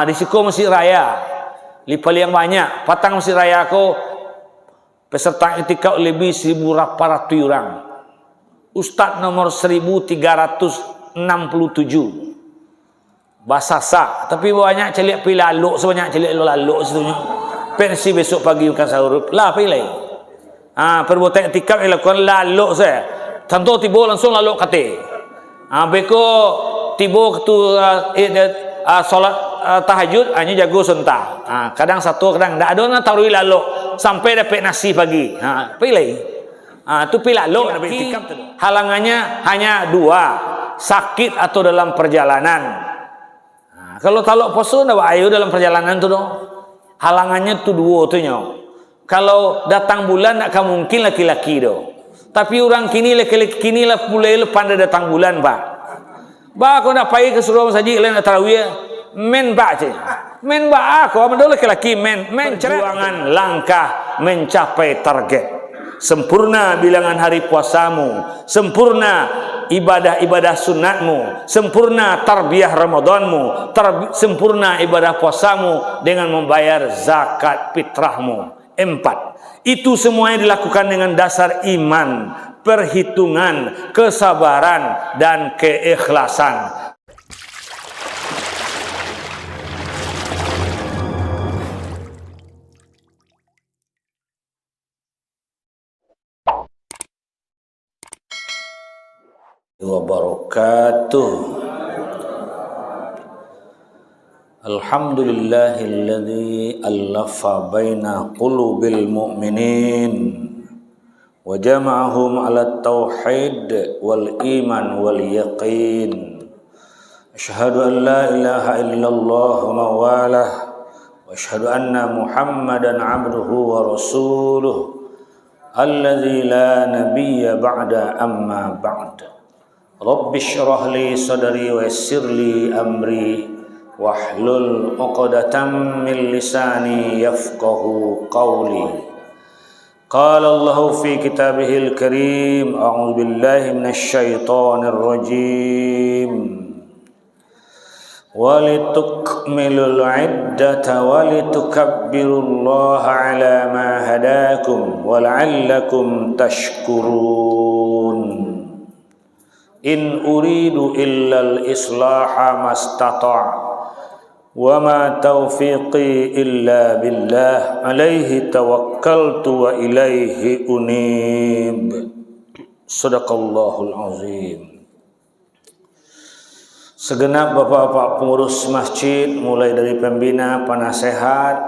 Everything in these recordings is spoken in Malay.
Risiko masjid raya lipal yang banyak. Patang masjid raya aku peserta iktikaf lebih 1.800 orang. Ustaz nomor 1.367 Basasa. Tapi banyak celik pi laluk, sebanyak celik laluk situ. Pensi besok pagi bukan sahur. Lah pilih. Perbuatan iktikaf dilakukan laluk saya. Tentu tiba langsung laluk kate. Beko tiba tu solat tahajud hanya jago sentah. Kadang satu, kadang tak ada nak taruh lalu sampai dapat nasi pagi. Pilih. Tu pilih lalu. Halangannya hanya 2, sakit atau dalam perjalanan. Kalau taluk poso ndak ayo dalam perjalanan tu dong. Halangannya tu 2 tu nyo. Kalau datang bulan tak mungkin laki-laki do. Tapi orang kini laki-laki kini lah mulai pandai datang bulan pak. Kau nak pergi ke surau masjid lain tarawih men ba je. Men ba aku amdo laki-laki men perjuangan langkah mencapai target. Sempurna bilangan hari puasamu, sempurna ibadah-ibadah sunatmu, sempurna tarbiyah Ramadanmu, sempurna ibadah puasamu dengan membayar zakat fitrahmu. 4. Itu semuanya dilakukan dengan dasar iman, perhitungan, kesabaran dan keikhlasan. Wabarakatuh. Alhamdulillahilladzi allafa baina qulubil mu'minin wa jama'ahum 'ala tauhid wal iman wal yaqin. Asyhadu an la ilaha illallah wa walah wa asyhadu anna Muhammadan 'abduhu wa rasuluh alladzi la nabiyya ba'da amma ba'd. Rabbi syrah li sadri wa yassir li amri wahlul 'uqdatam min lisani yafqahu qawli. Qala Allah fi kitabihil karim, a'udzu billahi minasy syaithanir rajim. Walitukmilul 'iddata walitukabbirullaha 'ala ma hadakum wa la'allakum tashkurun. In uridu illal islaha mastata' wa ma taufiqi illa billah alaihi tawakkaltu wa ilaihi unib. Sadaqallahul azim. Segenap bapak-bapak pengurus masjid, mulai dari pembina, penasehat,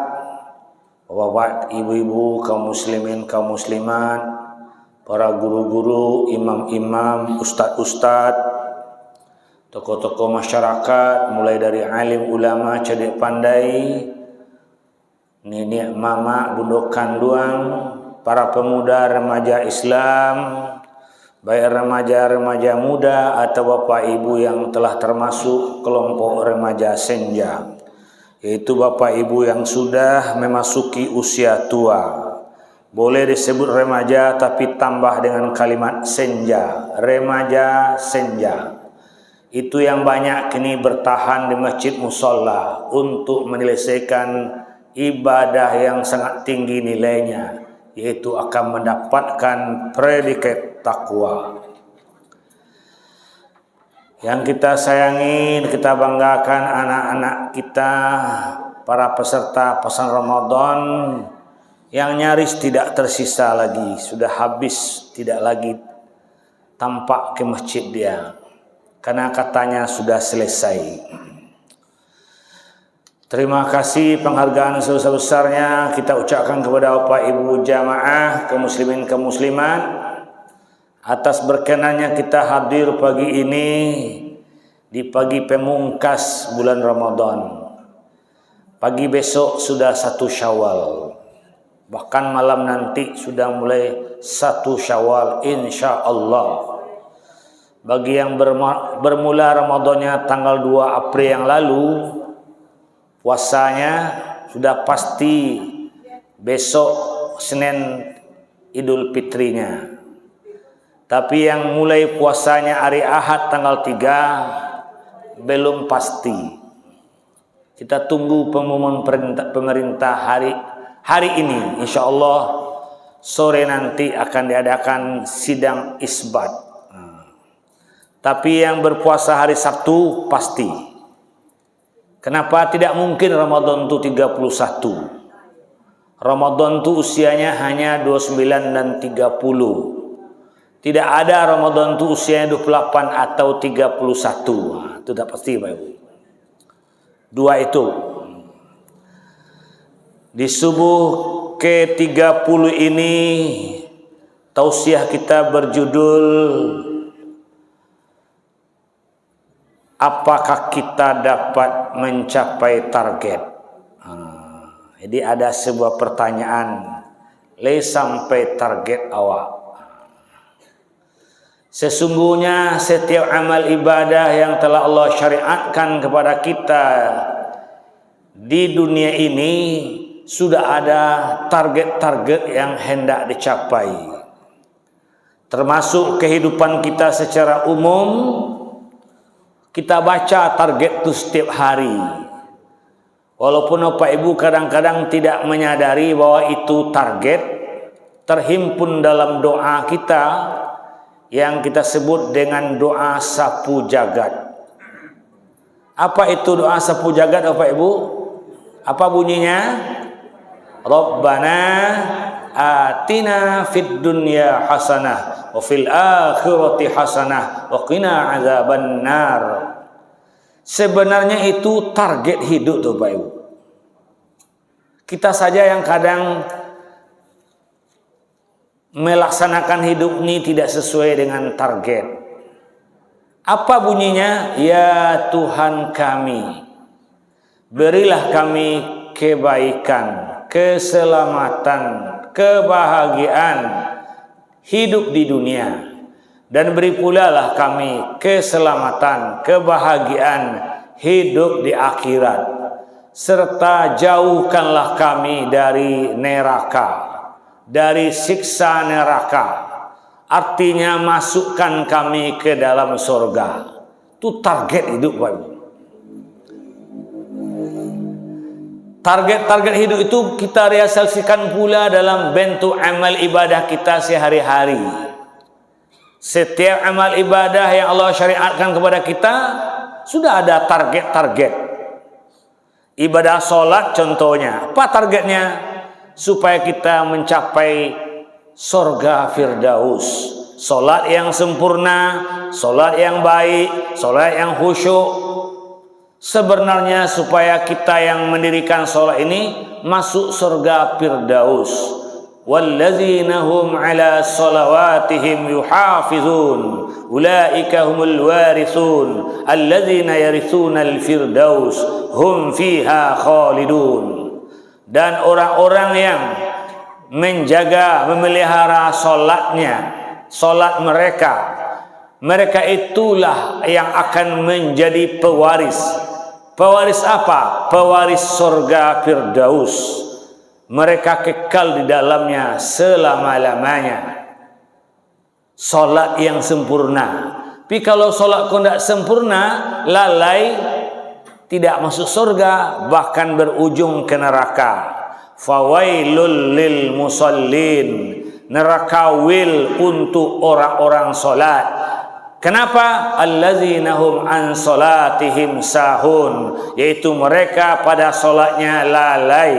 bapak-bapak, ibu-ibu, kaum muslimin, kaum muslimat, para guru-guru, imam-imam, ustad-ustad, tokoh-tokoh masyarakat, mulai dari alim ulama, cerdik pandai, nenek mama, bunduk kanduang, para pemuda remaja Islam, baik remaja-remaja muda atau bapak ibu yang telah termasuk kelompok remaja senja, yaitu bapak ibu yang sudah memasuki usia tua. Boleh disebut remaja tapi tambah dengan kalimat senja, remaja senja. Itu yang banyak kini bertahan di masjid musalla untuk menyelesaikan ibadah yang sangat tinggi nilainya, yaitu akan mendapatkan predikat takwa. Yang kita sayangi, kita banggakan anak-anak kita, para peserta pesan Ramadan yang nyaris tidak tersisa lagi, sudah habis, tidak lagi tampak ke masjid dia karena katanya sudah selesai. Terima kasih, penghargaan sebesar-besarnya kita ucapkan kepada Bapak Ibu jamaah kaum muslimin kaum muslimat atas berkenannya kita hadir pagi ini di pagi pemungkas bulan Ramadan. Pagi besok sudah 1 Syawal. Bahkan malam nanti sudah mulai 1 Syawal insyaallah. Bagi yang bermula Ramadannya tanggal 2 April yang lalu, puasanya sudah pasti besok Senin Idul Fitrinya. Tapi yang mulai puasanya hari Ahad tanggal 3 belum pasti. Kita tunggu pengumuman pemerintah hari ini. Insya Allah sore nanti akan diadakan sidang isbat. Tapi yang berpuasa hari Sabtu pasti. Kenapa tidak mungkin Ramadan itu 31? Ramadan itu usianya hanya 29 dan 30. Tidak ada Ramadan itu usianya 28 atau 31. Itu tidak pasti Pak Ibu. Dua itu. Di subuh ke-30 ini tausiah kita berjudul apakah kita dapat mencapai target. Jadi ada sebuah pertanyaan, sampai target awak. Sesungguhnya setiap amal ibadah yang telah Allah syariatkan kepada kita di dunia ini sudah ada target-target yang hendak dicapai. Termasuk kehidupan kita secara umum, kita baca target itu setiap hari. Walaupun Bapak Ibu kadang-kadang tidak menyadari bahwa itu target, terhimpun dalam doa kita yang kita sebut dengan doa sapu jagat. Apa itu doa sapu jagat Bapak Ibu? Apa bunyinya? Rabbana atina fid dunya hasanah wa fil akhirati hasanah wa qina azabannar. Sebenarnya itu target hidup tuh Bapak Ibu. Kita saja yang kadang melaksanakan hidup ini tidak sesuai dengan target. Apa bunyinya? Ya Tuhan kami, berilah kami kebaikan, keselamatan, kebahagiaan hidup di dunia, dan beri pula lah kami keselamatan, kebahagiaan hidup di akhirat, serta jauhkanlah kami dari neraka, dari siksa neraka. Artinya masukkan kami ke dalam surga. Itu target hidup Pak Ibu. Target-target hidup itu kita realisasikan pula dalam bentuk amal ibadah kita sehari-hari. Setiap amal ibadah yang Allah syariatkan kepada kita sudah ada target-target. Ibadah sholat contohnya, apa targetnya? Supaya kita mencapai surga Firdaus. Sholat yang sempurna, sholat yang baik, sholat yang khusyuk. Sebenarnya supaya kita yang mendirikan sholat ini masuk surga Firdaus. Wallazina hum ala salawatihim yuhafizun ulaika humul warithun allazina yarithuna al-firdaus hum fiha khalidun. Dan orang-orang yang menjaga, memelihara solat mereka, mereka itulah yang akan menjadi pewaris. Pewaris apa? Pewaris surga Firdaus. Mereka kekal di dalamnya selama-lamanya. Solat yang sempurna. Tapi kalau solat kau tidak sempurna, lalai, tidak masuk surga, bahkan berujung ke neraka. Fawailul lil musallin, neraka wil untuk orang-orang solat. Kenapa? Allazina hum an salatihim sahun, yaitu mereka pada solatnya lalai.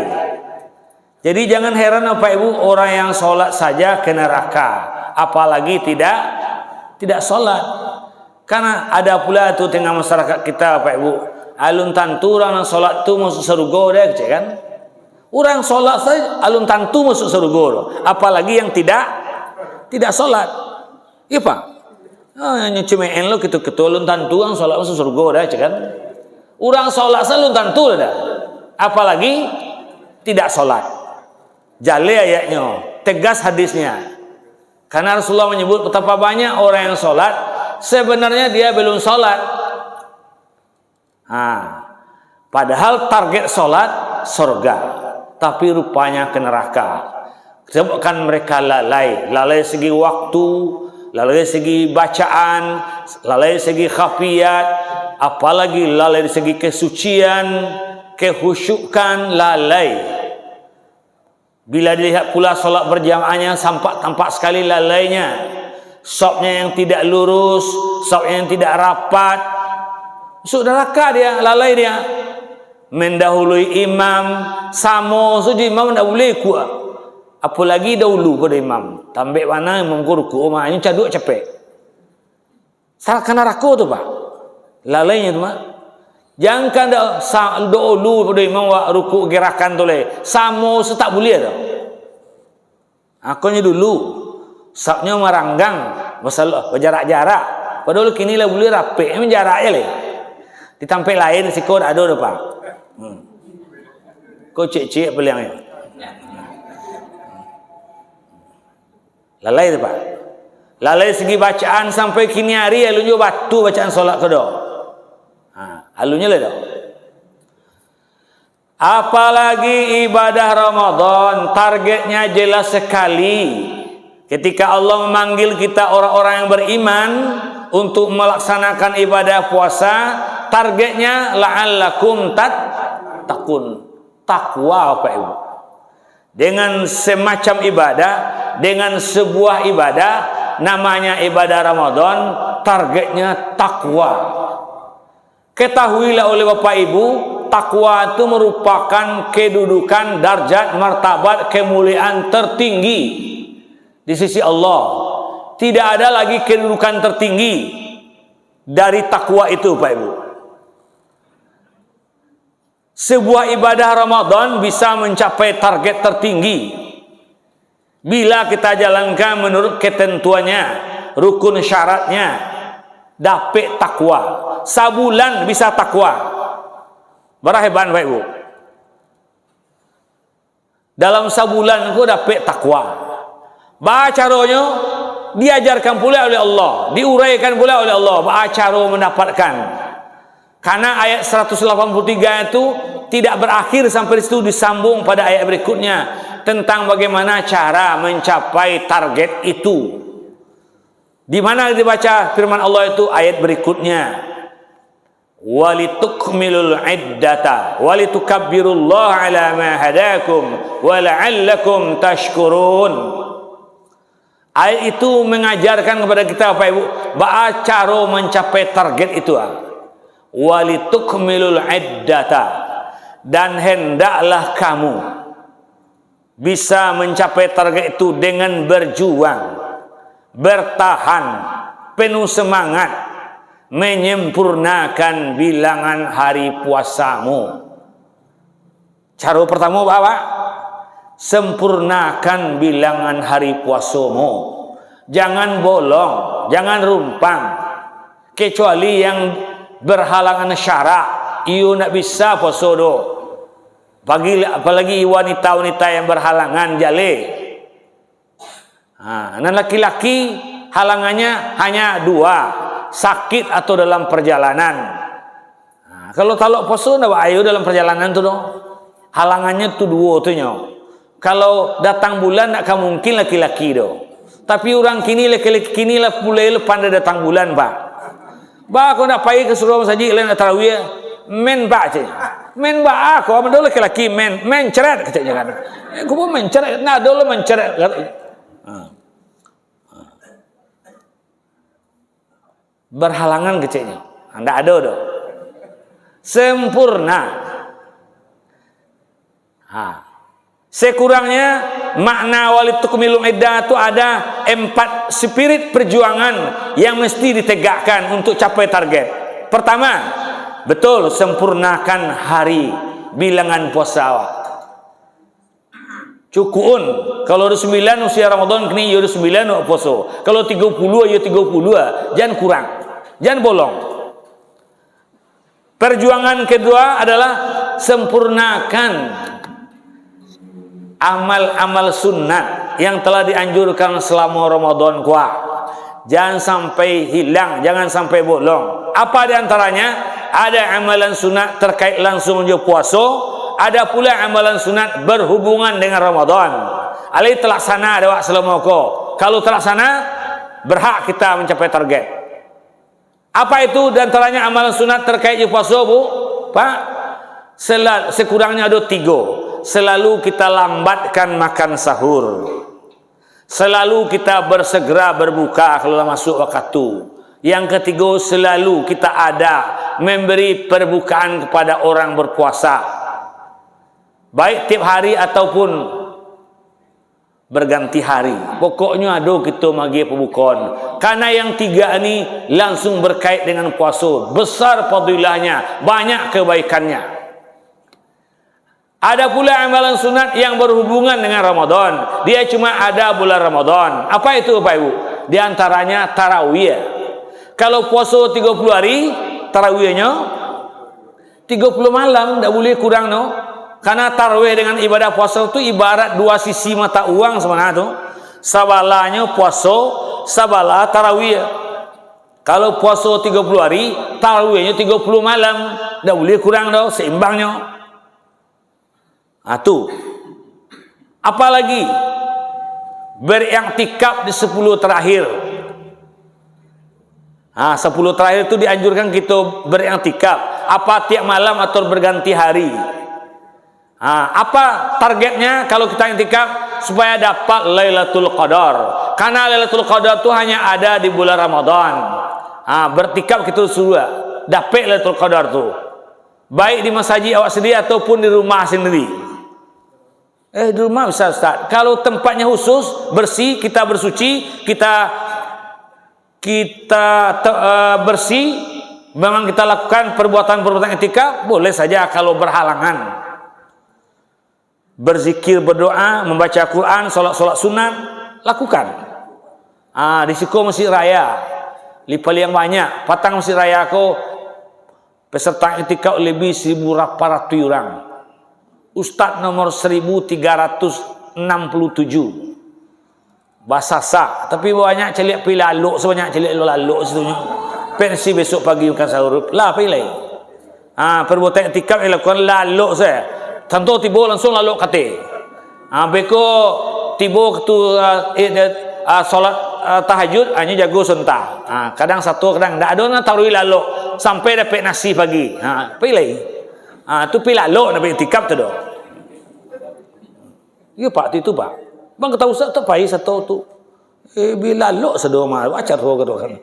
Jadi jangan heran Bapak Ibu, orang yang solat saja ke neraka, apalagi tidak solat. Karena ada pula itu tengah masyarakat kita Bapak Ibu, alun tantu orang solat tu masuk surga dah kan? Orang solat saja alun tantu masuk surga, apalagi yang tidak solat. Iya Pak. Yang cemeen lo gitu alun tantu orang solat masuk surga dah kan? Orang solat saja alun tantu dah, apalagi tidak solat. Jale ayatnya, tegas hadisnya. Karena Rasulullah menyebut betapa banyak orang yang solat, sebenarnya dia belum solat. Padahal target solat surga, tapi rupanya ke neraka. Sebabkan mereka lalai segi waktu, lalai segi bacaan, lalai segi khafiyat, apalagi lalai segi kesucian. kehusyukan lalai. Bila dilihat pula solat berjamaahnya, tampak sekali lalainya, safnya yang tidak lurus, safnya yang tidak rapat. Masuk neraka dia, lalai dia. Mendahului imam, sama saja imam tak boleh kuat. Apalagi dahulu pada imam. Tambah mana imam ruku, maknanya caduk capek. Salah neraka tu pak. Lalainya tu pak. Jangan kan dahulu pada imam ruku gerakan tu leh. Sama tu tak boleh tu. Akunya dulu safnya meranggang, masalah berjarak-jarak. Padahal kini lah boleh rapik, memang jarak je leh. Di tempat lain sikot ada dah pak. Kau cek-cek peliang ni. Lalai tu pak. Lalai segi bacaan sampai kini hari alunya batu bacaan solat tu dah. Alunya lah dah. Apalagi ibadah Ramadan, targetnya jelas sekali. Ketika Allah memanggil kita orang-orang yang beriman untuk melaksanakan ibadah puasa, targetnya la'allakum tattaqun. Takwa Bapak Ibu. Dengan semacam ibadah, dengan sebuah ibadah namanya ibadah Ramadan, targetnya takwa. Ketahuilah oleh Bapak Ibu, takwa itu merupakan kedudukan, darjat, martabat, kemuliaan tertinggi di sisi Allah. Tidak ada lagi kedudukan tertinggi dari takwa itu Bapak Ibu. Sebuah ibadah Ramadan bisa mencapai target tertinggi bila kita jalankan menurut ketentuannya, rukun syaratnya, dapat takwa. Sabulan bisa takwa. Beraheban Bapak Ibu. Dalam sabulan ku dapat takwa. Caranya diajarkan pula oleh Allah, diuraikan pula oleh Allah cara mendapatkan. Karena ayat 183 itu tidak berakhir sampai situ, disambung pada ayat berikutnya tentang bagaimana cara mencapai target itu. Di mana dibaca firman Allah itu ayat berikutnya, walitukmilul iddata walitukabbirullaha ala ma hadakum wa la'allakum tashkurun. Ayat itu mengajarkan kepada kita Bapak Ibu cara mencapai target itu. Walitukmilul iddata, dan hendaklah kamu bisa mencapai target itu dengan berjuang, bertahan, penuh semangat, menyempurnakan bilangan hari puasamu. Cara pertama Bapak, sempurnakan bilangan hari puasamu. Jangan bolong, jangan rumpang. Kecuali yang berhalangan syarak, iyo nak bisa puasa do. Apalagi wanita-wanita yang berhalangan jale. Dan laki-laki halangannya hanya dua, sakit atau dalam perjalanan. Kalau talok puasa nak ayo dalam perjalanan tu do. Halangannya tu dua tu nyo. Kalau datang bulan nak mungkin laki-laki do. Tapi orang kini laki-laki kini lah mulai pandai datang bulan Pak. Kau nak pergi ke surau masjid lain tarawih, men bak je. Men bak aku ambil laki-laki men ceret kata jangan. Aku pun men ceret, nak dulu men ceret. Berhalangan kecilnya. Anda ada doh. Sempurna. Sekurangnya makna walitukmilul iddah itu ada 4 spirit perjuangan yang mesti ditegakkan untuk capai target. Pertama, betul sempurnakan hari bilangan puasa awak. Cukun kalau ada 9 usia Ramadan kini ada 9 awak puasa. Kalau 30 ya 30, jangan kurang, jangan bolong. Perjuangan kedua adalah sempurnakan amal-amal sunnat yang telah dianjurkan selama Ramadan kuah. Jangan sampai hilang, jangan sampai bolong. Apa di antaranya? Ada amalan sunat terkait langsung dengan puasa, ada pula amalan sunat berhubungan dengan Ramadan. Alai terlaksana ada selama ko. Kalau terlaksana, berhak kita mencapai target. Apa itu di antaranya amalan sunat terkait puasa, Bu? Pak? sekurangnya ada 3. Selalu kita lambatkan makan sahur. Selalu kita bersegera berbuka kalau masuk waktu. Yang ketiga, selalu kita ada memberi perbukaan kepada orang berpuasa, baik tiap hari ataupun berganti hari. Pokoknya ada kita bagi perbukaan. Karena yang 3 ini langsung berkait dengan puasa. Besar fadilahnya, banyak kebaikannya. Ada pula amalan sunat yang berhubungan dengan Ramadan. Dia cuma ada bulan Ramadan. Apa itu Bapak Ibu? Di antaranya tarawih. Kalau puasa 30 hari, tarawihnya 30 malam, tak boleh kurang no. Karena tarawih dengan ibadah puasa itu ibarat 2 sisi mata uang sebenarnya tu. Sabalanya puasa, sabala tarawih. Kalau puasa 30 hari, tarawihnya 30 malam, tak boleh kurang no, seimbangnya. Tu. Apalagi beriktikaf di 10 terakhir. 10 terakhir itu dianjurkan kita beriktikaf. Apa tiap malam atau berganti hari. Apa targetnya kalau kita iktikaf? Supaya dapat Lailatul Qadar. Karena Lailatul Qadar itu hanya ada di bulan Ramadan. Beriktikaf kita suruh dapat Lailatul Qadar itu. Baik di masjid awak sendiri ataupun di rumah sendiri. Di rumah bisa Ustaz. Kalau tempatnya khusus, bersih, kita bersuci, kita bersih, memang kita lakukan perbuatan-perbuatan iktikaf, boleh saja. Kalau berhalangan berzikir, berdoa, membaca Quran, solat sunat, lakukan. Di Siko Masjid Raya, lipal yang banyak, patang Masjid Raya aku peserta iktikaf lebih 1.800 orang. Ustaz nomor 1367 bahasa sah, tapi banyak celik pilaluk, sebanyak celik laluk situnya. Pensi besok pagi makan sahur lah pilih. Perbuatan iktikaf dilakukan laluk saya. Tentu tiba langsung laluk kate. Beko tiba tu solat tahajud hanya jago sentah. Kadang satu, kadang tak ada taruh laluk sampai dapat nasi pagi. Pilih. Tu pilaluk dapat iktikaf tu dah. Ya Pak itu Pak. Bang kata Ustaz tak payah satu tu. Bila lok sedo mah baca tu kan.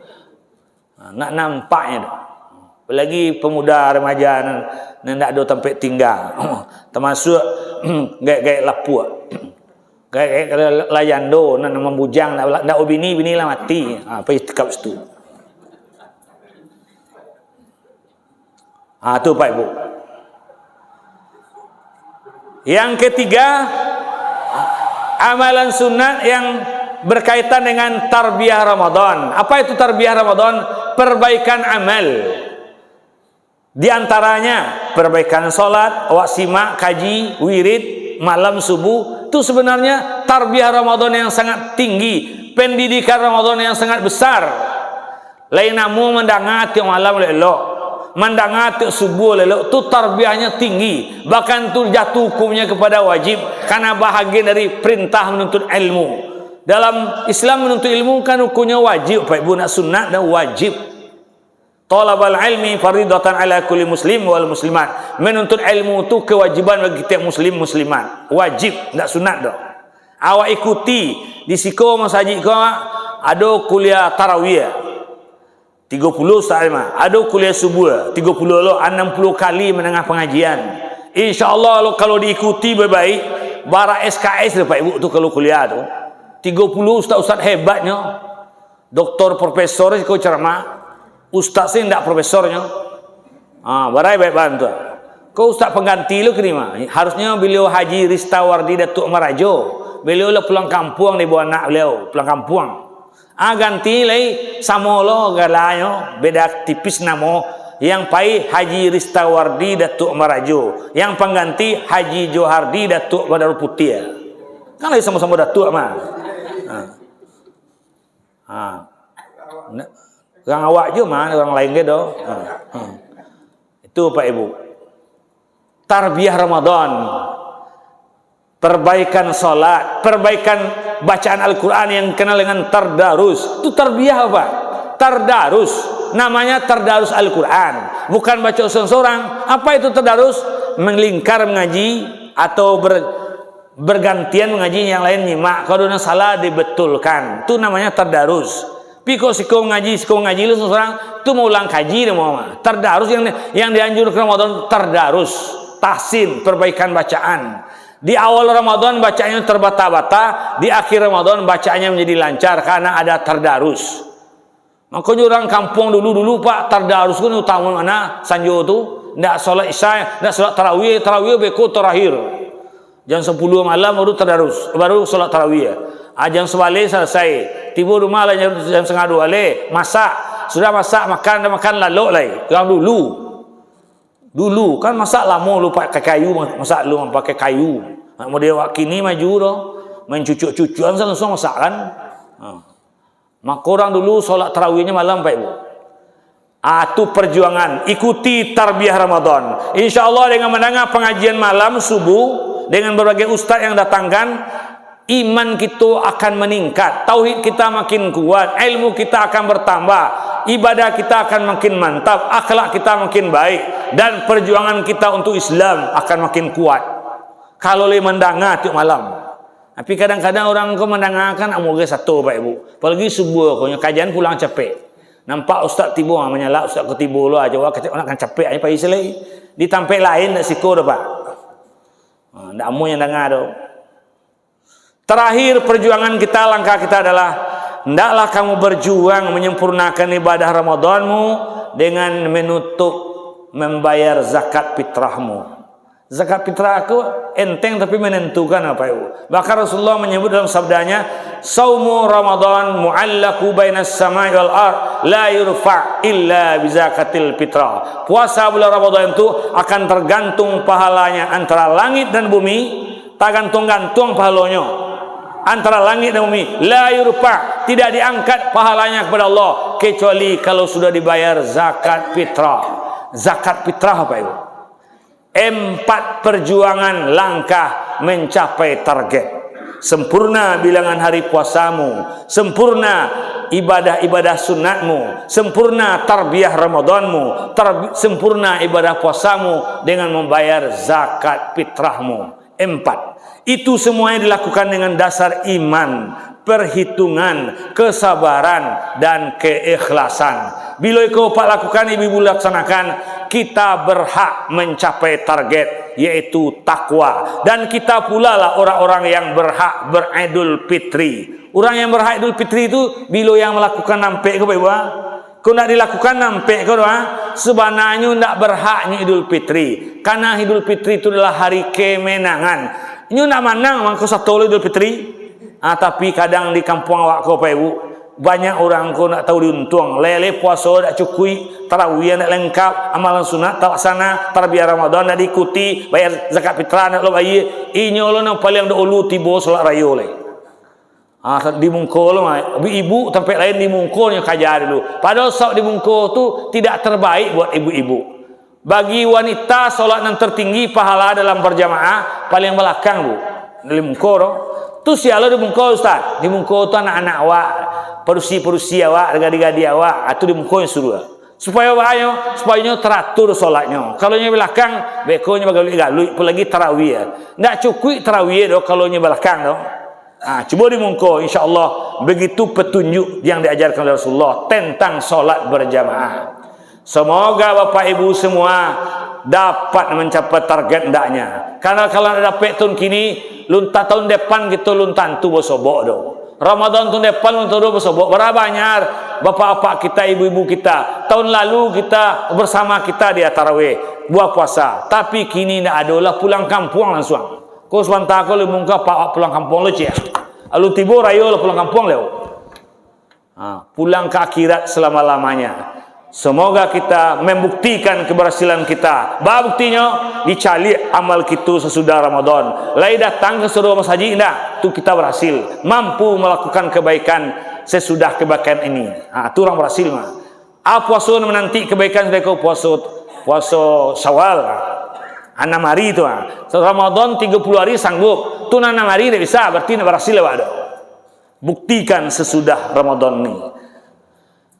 Nak nampaknya dah. Apalagi pemuda remaja nan tak ada tempat tinggal. Termasuk gaya lapuk. Gaya layan do nan membujang nak bini lah mati. Apa iktikaf situ. Tu Pak Ibu. Yang ketiga, amalan sunat yang berkaitan dengan tarbiyah Ramadan. Apa itu tarbiyah Ramadan? Perbaikan amal. Di antaranya perbaikan solat, awak simak, kaji, wirid, malam subuh. Itu sebenarnya tarbiyah Ramadan yang sangat tinggi. Pendidikan Ramadan yang sangat besar. Lain namu mendengar tiap malam elok. Mendengar tiap subuh elok. Itu tarbiyahnya tinggi. Bahkan itu jatuh hukumnya kepada wajib. Karena bahagian dari perintah menuntut ilmu. Dalam Islam menuntut ilmu kan hukumnya wajib. Pak Ibu nak sunat dan wajib. Talabal ilmi faridatan ala kulli muslim wal muslimat. Menuntut ilmu itu kewajiban bagi tiap muslim muslimat. Wajib, tak sunat dah. Awak ikuti di Siko masjid kau ada kuliah tarawih 30 sahaja. Ada kuliah subuh 30 lo 60 kali menengah pengajian. Insya-Allah kalau diikuti baik-baik bara SKS Pak Ibu tu kalau kuliah tu 30 ustaz-ustaz hebatnya. Doktor profesor kau ceramah. Ustaz sih tidak profesornya. Barai baik bantu. Kau ustaz pengganti lu kerima. Harusnya beliau Haji Ristawardi Datuk Marajo. Beliau lah pulang kampung di bawah anak beliau, pulang kampung. Ganti lagi sama lo galayo beda tipis nama. Yang pai Haji Ristawardi Datuk Marajo. Yang pengganti Haji Johardi Datuk Badar Putih. Kan lagi sama-sama datuk mah. Orang awak je mah, orang lain ke doh. Itu Pak Ibu. Tarbiyah Ramadan. Perbaikan salat, perbaikan bacaan Al-Qur'an yang kenal dengan tardarus. Itu tarbiyah apa? Tardarus. Namanya tardarus Al-Qur'an. Bukan baca seorang-seorang. Apa itu tardarus? melingkar mengaji atau bergantian mengaji, yang lain nyimak. Kalau ada salah dibetulkan, itu namanya tadarus. Piko siko ngaji lu seseorang itu mau ulang kaji dia mau tadarus. Yang dianjurkan Ramadan tadarus, tahsin, perbaikan bacaan. Di awal Ramadan bacanya terbata-bata, di akhir Ramadan bacanya menjadi lancar karena ada tadarus. Makanya orang kampung dulu Pak, tadarus kan utama mana sanjo tu, ndak salat isya, ndak salat tarawih beko terakhir. Jam 10 malam baru tadarus, baru salat tarawih. Jam 11 selesai. Tiba rumah lah jam setengah 2 le, masak. Sudah masak, makan lalu lah. Yang dulu kan masak lama lu pakai kayu, masak lu pakai kayu. Model kini maju doh, main cucuk-cucuan langsung masak kan. Maka orang dulu solat tarawihnya malam Pak Ibu. Itu perjuangan. Ikuti tarbiyah Ramadan. Insya Allah dengan mendengar pengajian malam subuh dengan berbagai ustaz yang datangkan, iman kita akan meningkat, tauhid kita makin kuat, ilmu kita akan bertambah, ibadah kita akan makin mantap, akhlak kita makin baik, dan perjuangan kita untuk Islam akan makin kuat. Kalau le mendengar tiap malam. Tapi kadang-kadang orang kau mendengarkan amoga satu Pak Ibu. Apalagi subuh kau kajian pulang capek. Nampak ustaz tiba menyala ustaz ke tiba lu aja orang akan capek aja pagi selai. Di tempat lain dak siko dah Pak. Ndak mau yang dengar dah. Terakhir perjuangan kita, langkah kita adalah hendaklah kamu berjuang menyempurnakan ibadah Ramadanmu dengan membayar zakat fitrahmu. Zakat fitrah aku enteng tapi menentukan apa itu. Bahkan Rasulullah menyebut dalam sabdanya, "Saumu Ramadan mu'allaku bainas samai wal ard, la yurfa' illa bi zakatil fitrah." Puasa bulan Ramadan itu akan tergantung pahalanya antara langit dan bumi, tergantung pahalanya antara langit dan bumi. La yurfa', tidak diangkat pahalanya kepada Allah kecuali kalau sudah dibayar zakat fitrah. Zakat fitrah apa itu? 4 perjuangan langkah mencapai target. Sempurna bilangan hari puasamu, sempurna ibadah-ibadah sunatmu, sempurna tarbiyah Ramadanmu, sempurna ibadah puasamu dengan membayar zakat fitrahmu. 4. Itu semuanya dilakukan dengan dasar iman, perhitungan, kesabaran, dan keikhlasan. Bila kau pak lakukan, ibu-ibu laksanakan, kita berhak mencapai target, yaitu takwa. Dan kita pula lah orang-orang yang berhak beridul fitri. Orang yang berhak idul fitri itu bila yang melakukan nampak ke Ibu. Kau nak dilakukan nampak kau sebenarnya nak berhaknya idul fitri. Karena idul fitri itu adalah hari kemenangan. Ini nak manang mangko satu idul fitri. Tapi kadang di kampung awak kau Pak Ibu, banyak orang kau nak tahu diuntung. Lele puasa tak cukup, tarawih nak lengkap, amalan sunat tak laksana, tarbiyah Ramadan nak diikuti, bayar zakat fitrah nak lo bayar. Inyo lo nak paling dahulu tibo solat raya le. Di mungkul ibu tempat lain di mungkulnya kajar dulu. Padahal sok di mungkul tu tidak terbaik buat ibu-ibu. Bagi wanita solat yang tertinggi pahala dalam berjamaah paling belakang Bu. Di mungkul tu sialo di mungkul Ustaz. Di mungkul tu anak-anak awak, perusi awak, gadi-gadi awak, itu di mungkul yang suruh. Supaya teratur solatnya. Kalau nya belakang, bekonya bagalu apalagi tarawih. Ndak cukup tarawih doh kalau nya belakang doh. Coba di mungkul, insya-Allah begitu petunjuk yang diajarkan oleh Rasulullah tentang solat berjamaah. Semoga Bapak Ibu semua dapat mencapai target hendaknya. Karena kalau dapat tahun kini, lunta tahun depan kita luntan tu bosobok doh. Ramadan tahun depan lunta doh bosobok. Berapa banyak bapak-bapak kita, ibu-ibu kita. Tahun lalu kita bersama kita di tarawih, buah puasa. Tapi kini tidak ada lah, pulang kampung langsung. Kau sebentar kau le muka pak pulang kampung le cek. Lalu tiba rayo le pulang kampung le. Pulang ke akhirat selama-lamanya. Semoga kita membuktikan keberhasilan kita. Buktinya dicali amal kita sesudah Ramadan. Lai datang ke seluruh masjid indah, tu kita berhasil. Mampu melakukan kebaikan sesudah kebaikan ini. Tu orang berhasil mah. Puasa menanti kebaikan dari kau puasa Syawal. 6 hari itu. Ramadan 30 hari sanggup. Tu 6 hari tidak bisa, berarti tidak berhasil ada. Buktikan sesudah Ramadan ini.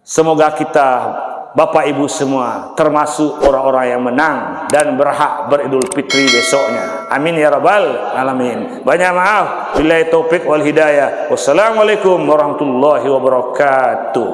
Semoga kita Bapak Ibu semua termasuk orang-orang yang menang dan berhak beridul fitri besoknya. Amin ya rabbal alamin. Banyak maaf. Billahi taufik wal hidayah. Wassalamualaikum warahmatullahi wabarakatuh.